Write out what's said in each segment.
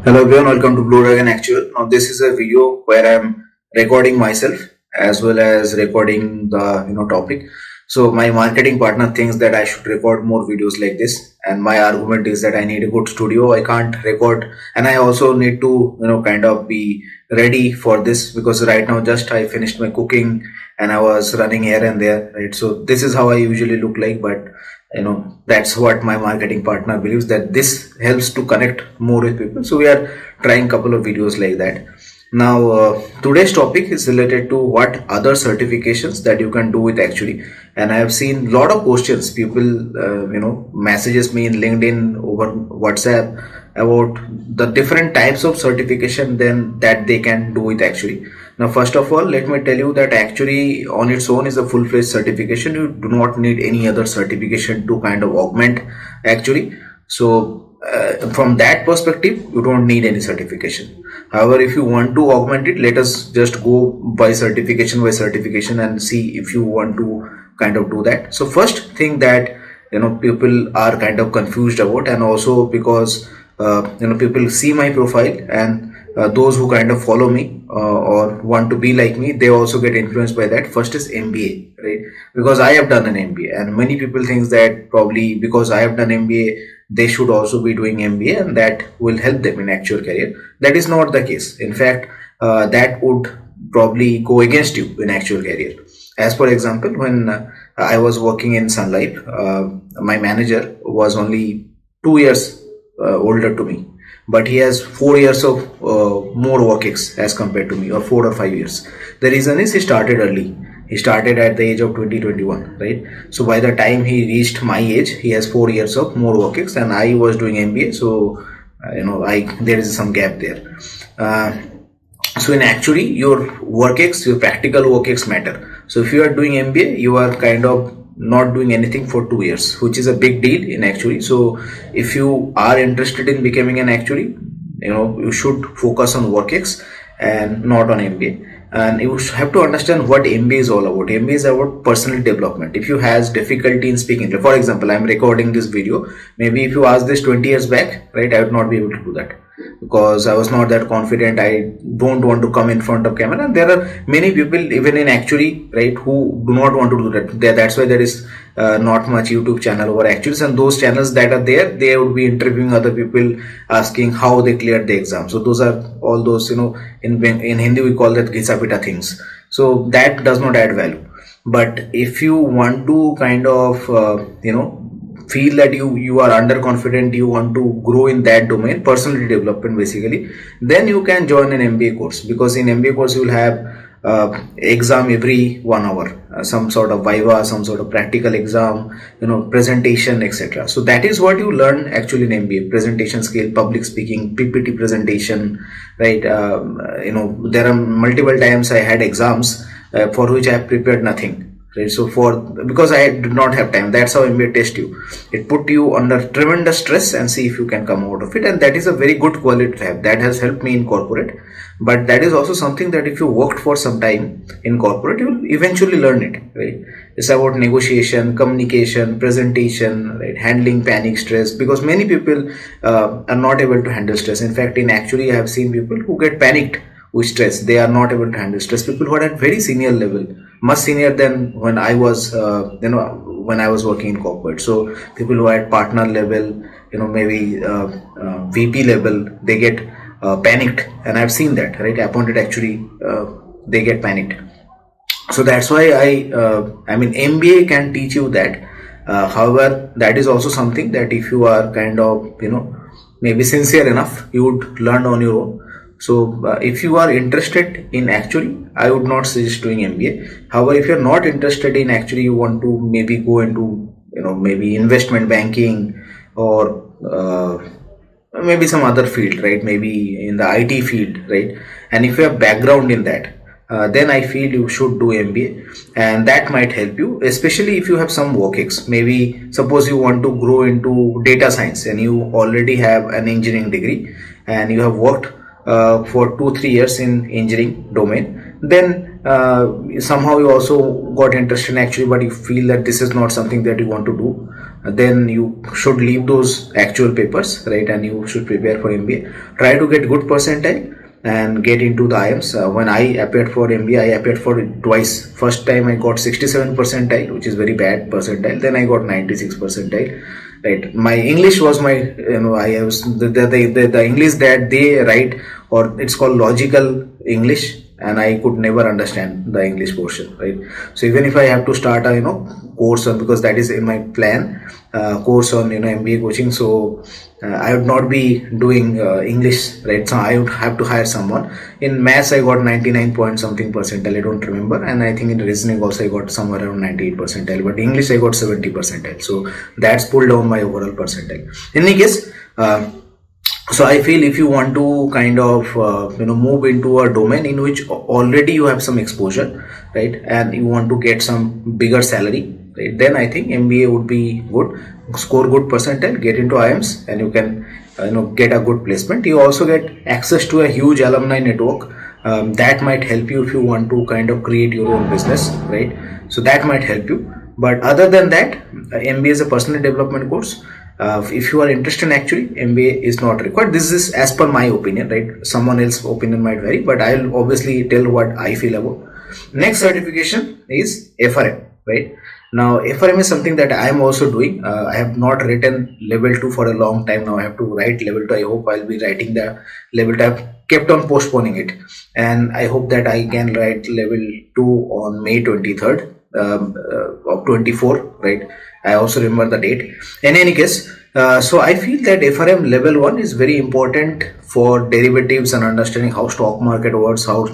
Hello everyone, welcome to Blue Dragon Actual. Now this is a video where I'm recording myself as well as recording the topic. So my marketing partner thinks that I should record more videos like this, and my argument is that I need a good studio. I can't record, and I also need to kind of be ready for this because right now just I finished my cooking and I was running here and there, right? So this is how I usually look like, but that's what my marketing partner believes, that this helps to connect more with people. So we are trying a couple of videos like that. Now today's topic is related to what other certifications that you can do with Actuary, and I have seen a lot of questions. People messages me in LinkedIn, over WhatsApp, about the different types of certification then that they can do with Actuary. Now, first of all, let me tell you that Actuary on its own is a full-fledged certification. You do not need any other certification to kind of augment Actuary. So from that perspective, you don't need any certification. However, if you want to augment it, let us just go by certification and see if you want to kind of do that. So first thing that people are kind of confused about, and also because people see my profile, and those who kind of follow me or want to be like me, they also get influenced by that. First is MBA, right? Because I have done an MBA, and many people think that probably because I have done MBA, they should also be doing MBA, and that will help them in actual career. That is not the case. In fact, that would probably go against you in actual career. As for example, when I was working in Sun Life, my manager was only 2 years older to me, but he has 4 years of more work as compared to me, or 4 or 5 years. The reason is he started early. He started at the age of 2021, right? So by the time he reached my age, he has 4 years of more work, and I was doing MBA. So there is some gap there. So in Actuary, your your practical work matter. So if you are doing MBA, you are kind of not doing anything for 2 years, which is a big deal in Actuary. So if you are interested in becoming an Actuary, you should focus on work and not on MBA. And you have to understand what MBA is all about. MBA is about personal development. If you has difficulty in speaking, for example, I'm recording this video. Maybe if you ask this 20 years back, right, I would not be able to do that because I was not that confident. I don't want to come in front of camera. And there are many people, even in Actuary, right, who do not want to do that. That's why there is not much YouTube channel over Actuaries, and those channels that are there, they would be interviewing other people, asking how they cleared the exam. So those are all those, in Hindi we call that ghisa pita things. So that does not add value. But if you want to kind of feel that you are underconfident, you want to grow in that domain, personality development basically, then you can join an MBA course, because in MBA course you will have exam every 1 hour, some sort of viva, some sort of practical exam, presentation, etc. So that is what you learn actually in MBA: presentation skill, public speaking, PPT presentation, right? There are multiple times I had exams for which I have prepared nothing. Right? So because I did not have time, that's how MBA test you. It put you under tremendous stress and see if you can come out of it, and that is a very good quality to have. That has helped me in corporate, but that is also something that if you worked for some time in corporate, you will eventually learn it, right? It's about negotiation, communication, presentation, right? Handling panic, stress, because many people are not able to handle stress. In fact, in Actually, I have seen people who get panicked with stress. They are not able to handle stress. People who are at very senior level, much senior than when I was when I was working in corporate. So people who are at partner level, maybe VP level, they get panicked, and I've seen that, right? Appointed Actually, they get panicked. So that's why I mean MBA can teach you that. However, that is also something that if you are kind of maybe sincere enough, you would learn on your own. So if you are interested in Actuary, I would not suggest doing MBA. However, if you're not interested in Actuary, you want to maybe go into maybe investment banking, or maybe some other field, right? Maybe in the IT field, right? And if you have background in that, then I feel you should do MBA, and that might help you, especially if you have some work ex. Maybe suppose you want to grow into data science and you already have an engineering degree and you have worked for 2-3 years in engineering domain, then somehow you also got interested in actually, but you feel that this is not something that you want to do, then you should leave those actual papers, right? And you should prepare for MBA. Try to get good percentile and get into the IMs. When I appeared for MBA, I appeared for it twice. First time I got 67 percentile, which is very bad percentile. Then I got 96 percentile. Right, my English was my, I was the English that they write, or it's called logical English, and I could never understand the English portion, right? So even if I have to start a course on, because that is in my plan, course on MBA coaching, so I would not be doing English, right? So I would have to hire someone. In maths I got 99 point something percentile, I don't remember, and I think in reasoning also I got somewhere around 98 percentile, but English I got 70 percentile, so that's pulled down my overall percentile. In any case, so I feel if you want to kind of move into a domain in which already you have some exposure, right, and you want to get some bigger salary, right, then I think MBA would be good. Score good percentile, get into IMs, and you can get a good placement. You also get access to a huge alumni network. That might help you if you want to kind of create your own business, right? So that might help you. But other than that, MBA is a personal development course. If you are interested in Actuary, MBA is not required. This is as per my opinion, right? Someone else's opinion might vary, but I'll obviously tell what I feel about. Next certification is FRM, right? Now FRM is something that I am also doing. I have not written level 2 for a long time now. I have to write level 2. I hope I'll be writing the level 2. I've kept on postponing it, and I hope that I can write level 2 on May 23rd of 24, right? I also remember the date. In any case, so I feel that FRM level 1 is very important for derivatives and understanding how stock market works, how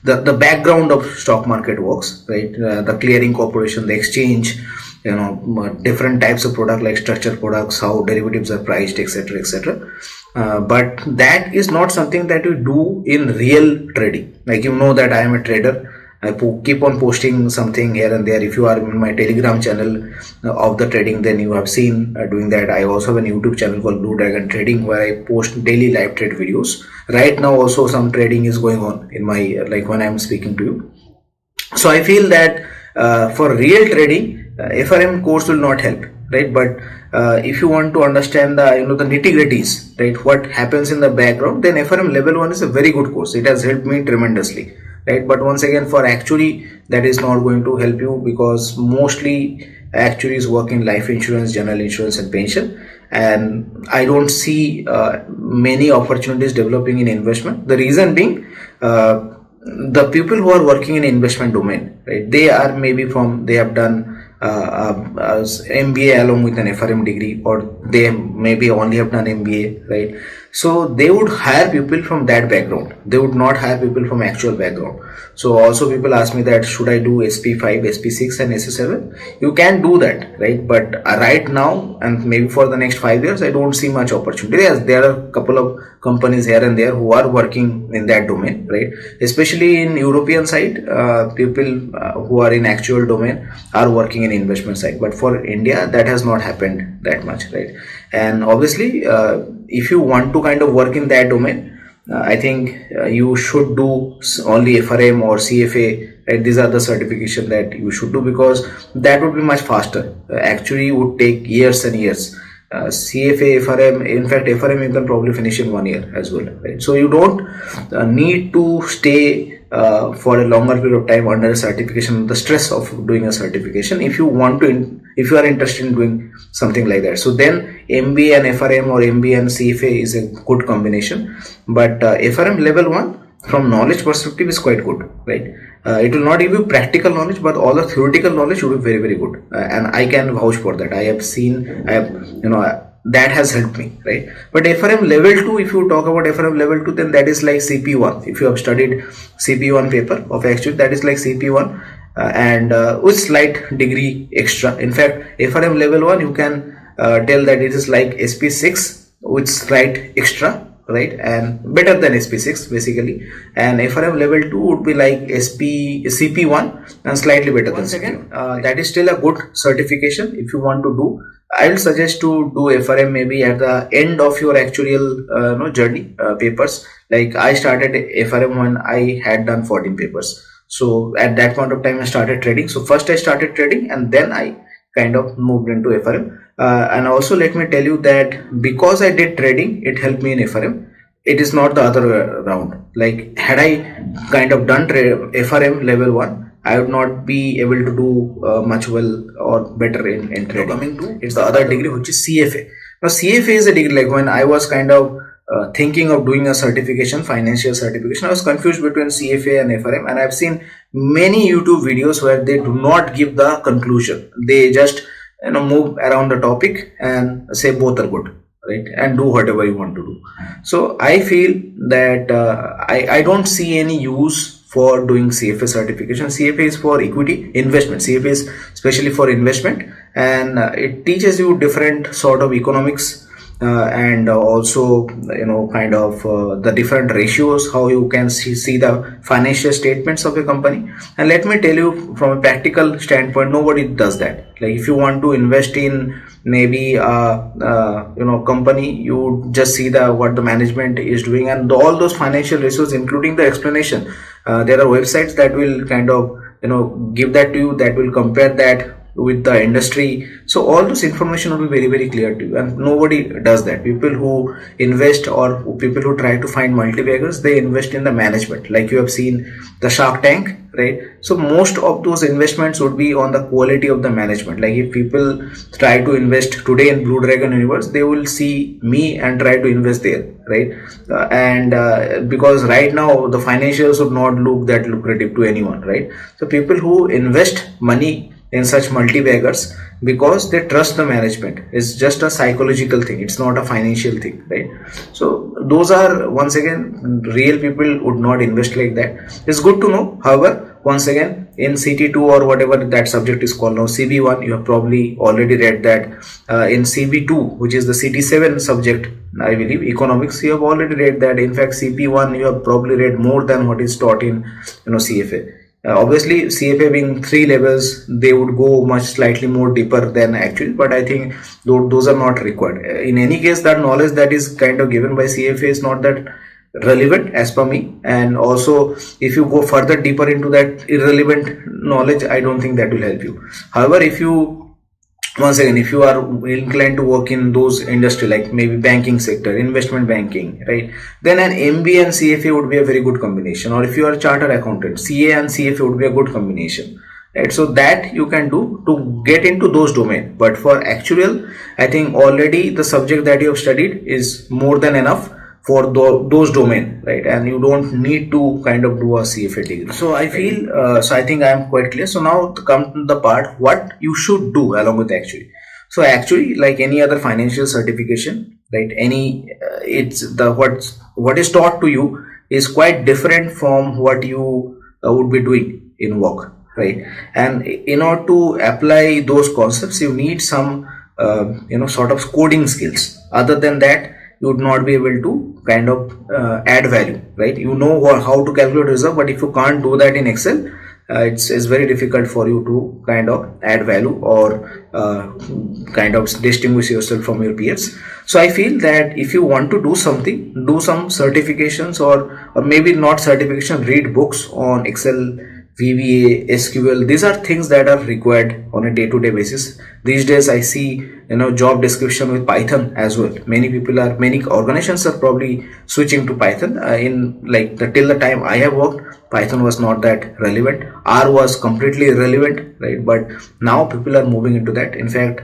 the background of stock market works, right? The clearing corporation, the exchange, different types of product like structured products, how derivatives are priced, etc., etc. But that is not something that you do in real trading. Like, that I am a trader. I keep on posting something here and there. If you are in my Telegram channel of the trading, then you have seen doing that. I also have a YouTube channel called Blue Dragon Trading, where I post daily live trade videos. Right now also some trading is going on in my, like when I'm speaking to you. So I feel that for real trading, FRM course will not help, right? But if you want to understand the the nitty-gritties, right, what happens in the background, then FRM level 1 is a very good course. It has helped me tremendously, right? But once again, for Actuary, that is not going to help you, because mostly actuaries work in life insurance, general insurance, and pension, and I don't see many opportunities developing in investment. The reason being, the people who are working in investment domain, right, they are maybe they have done MBA along with an FRM degree, or they maybe only have done MBA, right? So they would hire people from that background. They would not hire people from actual background. So also people ask me that should I do SP5, SP6 and SP7? You can do that, right? But right now, and maybe for the next 5 years, I don't see much opportunity. Yes, there are a couple of companies here and there who are working in that domain, right? Especially in European side, people who are in actual domain are working in investment side. But for India, that has not happened that much, right? And obviously, if you want to kind of work in that domain, I think you should do only FRM or CFA, right? These are the certification that you should do, because that would be much faster. Actually would take years and years. CFA, FRM, in fact FRM you can probably finish in 1 year as well, right? So you don't need to stay for a longer period of time under a certification, the stress of doing a certification, if you want to, if you are interested in doing something like that. So then MBA and FRM, or MBA and CFA, is a good combination. But FRM level 1 from knowledge perspective is quite good, right? It will not give you practical knowledge, but all the theoretical knowledge will be very, very good, and I can vouch for that. I have seen, that has helped me, right? But FRM level 2, if you talk about FRM level 2, then that is like CP1. If you have studied CP1 paper of Actuary, that is like CP1, and with slight degree extra. In fact, FRM level 1, you can tell that it is like SP6 with slight extra, right, and better than SP6 basically. And FRM level 2 would be like CP1 and slightly better than CP1. That is still a good certification if you want to do. I will suggest to do FRM maybe at the end of your actuarial journey papers. Like I started FRM when I had done 14 papers. So at that point of time, I started trading. So first I started trading, and then I kind of moved into FRM. And also let me tell you that because I did trading, it helped me in FRM. It is not the other way around. Like had I kind of done FRM level 1, I would not be able to do much well or better in trading. Coming to it's the other degree, which is CFA. Now CFA is a degree, like when I was kind of thinking of doing a certification, financial certification, I was confused between CFA and FRM, and I've seen many YouTube videos where they do not give the conclusion. They just move around the topic and say both are good, right, and do whatever you want to do. So I feel that I don't see any use for doing CFA certification. CFA is for equity investment. CFA is especially for investment, and it teaches you different sort of economics, and also kind of the different ratios, how you can see the financial statements of a company. And let me tell you, from a practical standpoint, nobody does that. Like if you want to invest in maybe company, you just see what the management is doing, and all those financial ratios, including the explanation. There are websites that will kind of give that to you, that will compare that with the industry. So all this information will be very, very clear to you, and nobody does that. People who invest, or people who try to find multi-baggers, they invest in the management. Like you have seen the Shark Tank, right? So most of those investments would be on the quality of the management. Like if people try to invest today in Blue Dragon Universe, they will see me and try to invest there, right? Because right now the financials would not look that lucrative to anyone, right? So people who invest money in such multi-baggers, because they trust the management, is just a psychological thing. It's not a financial thing, right? So those are, once again, real people would not invest like that. It's good to know. However, once again, in CT2 or whatever that subject is called now, CB1, you have probably already read that. In CB2, which is the CT7 subject, I believe, economics, you have already read that. In fact, CP1, you have probably read more than what is taught in CFA. Obviously, CFA being 3 levels, they would go much slightly more deeper than actually, but I think those are not required. In any case, that knowledge that is kind of given by CFA is not that relevant as per me. And also, if you go further deeper into that irrelevant knowledge, I don't think that will help you. However, if you are inclined to work in those industry, like maybe banking sector, investment banking, right, then an MBA and CFA would be a very good combination. Or if you are a chartered accountant, CA and CFA would be a good combination, right? So that you can do to get into those domains. But for actuarial, I think already the subject that you have studied is more than enough for those domain, right? And you don't need to kind of do a CFA degree. So I feel, so I think I am quite clear. So now to come to the part, what you should do along with Actuary. So Actuary, like any other financial certification, right? It's the what is taught to you is quite different from what you would be doing in work, right? And in order to apply those concepts, you need some sort of coding skills. Other than that, you would not be able to kind of add value, right? You know how to calculate reserve, but if you can't do that in Excel, it's very difficult for you to kind of add value or kind of distinguish yourself from your peers. So I feel that if you want to do something, do some certifications, or maybe not certification, read books on Excel, VBA, SQL. These are things that are required on a day-to-day basis. These days I see job description with Python as well. Many organizations are probably switching to Python. Till the time I have worked, Python was not that relevant. R was completely irrelevant, right? But now people are moving into that. In fact,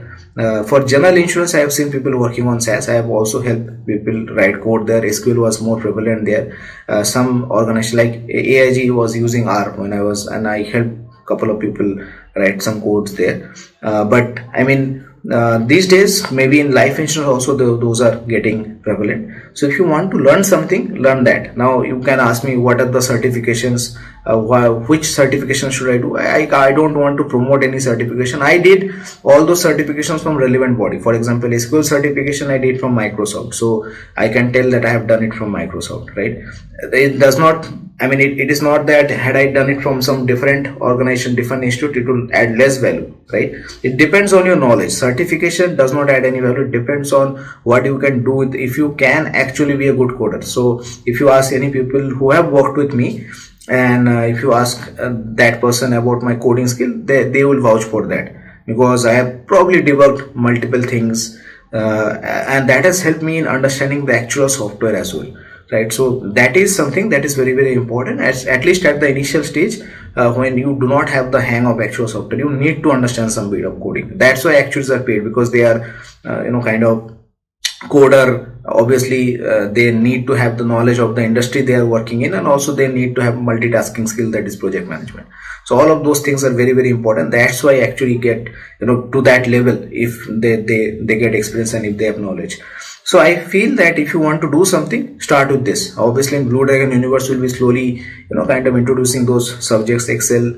for general insurance, I have seen people working on SAS. I have also helped people write code there. SQL was more prevalent there. Some organization like AIG was using R when I was, and I helped a couple of people write some codes there. But I mean, these days, maybe in life insurance also, those are getting prevalent. So if you want to learn something, learn that. Now you can ask me, what are the certifications, which certification should I do? I don't want to promote any certification. I did all those certifications from relevant body. For example, SQL certification I did from Microsoft, so I can tell that I have done it from Microsoft, right? It does not, I mean, it is not that had I done it from some different organization, different institute, it will add less value, right? It depends on your knowledge. Certification does not add any value. It depends on what you can do with, if you can actually be a good coder. So if you ask any people who have worked with me, and if you ask that person about my coding skill, they will vouch for that, because I have probably debugged multiple things, and that has helped me in understanding the actual software as well, right? So that is something that is very, very important, at least at the initial stage. When you do not have the hang of actual software, you need to understand some bit of coding. That's why actuaries are paid, because they are kind of coder. Obviously they need to have the knowledge of the industry they are working in, and also they need to have multitasking skill, that is project management. So all of those things are very, very important. That's why actually get to that level if they get experience and if they have knowledge. So I feel that if you want to do something, start with this. Obviously in Blue Dragon universe will be slowly kind of introducing those subjects: Excel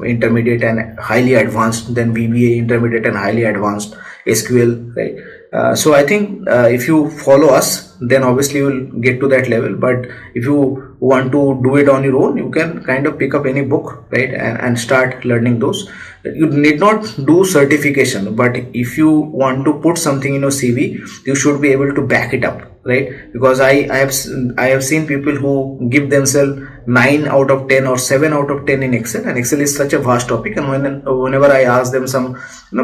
intermediate and highly advanced, then VBA intermediate and highly advanced, SQL, right? So I think if you follow us, then obviously you will get to that level. But if you want to do it on your own, you can kind of pick up any book, right, and start learning those. You need not do certification, but if you want to put something in your CV, you should be able to back it up, right? Because I have seen people who give themselves 9 out of 10 or 7 out of 10 in Excel, and Excel is such a vast topic. And whenever I ask them some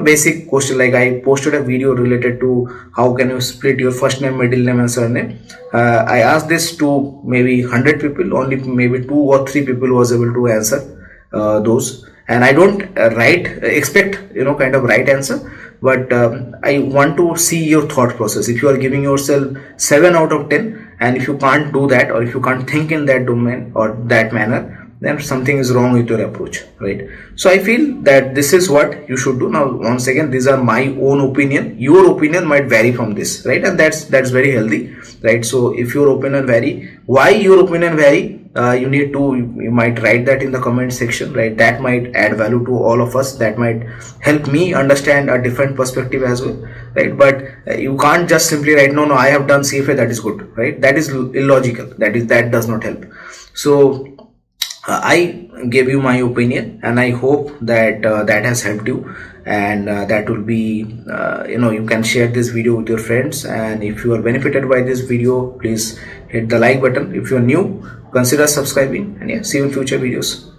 basic question, like I posted a video related to how can you split your first name, middle name and surname. I asked this to maybe 100 people, only maybe 2 or 3 people was able to answer those. And I don't expect kind of right answer, but I want to see your thought process. If you are giving yourself 7 out of 10, and if you can't do that, or if you can't think in that domain or that manner, then something is wrong with your approach, right? So I feel that this is what you should do. Now once again, these are my own opinion. Your opinion might vary from this, right? And that's very healthy, right? So if your opinion vary, why your opinion vary, you might write that in the comment section, right? That might add value to all of us. That might help me understand a different perspective as well, right? But you can't just simply write, no, I have done CFA, that is good, right? That is illogical. That does not help. So I gave you my opinion, and I hope that that has helped you, and that will be you can share this video with your friends. And if you are benefited by this video, please hit the like button. If you are new, consider subscribing, and yeah, see you in future videos.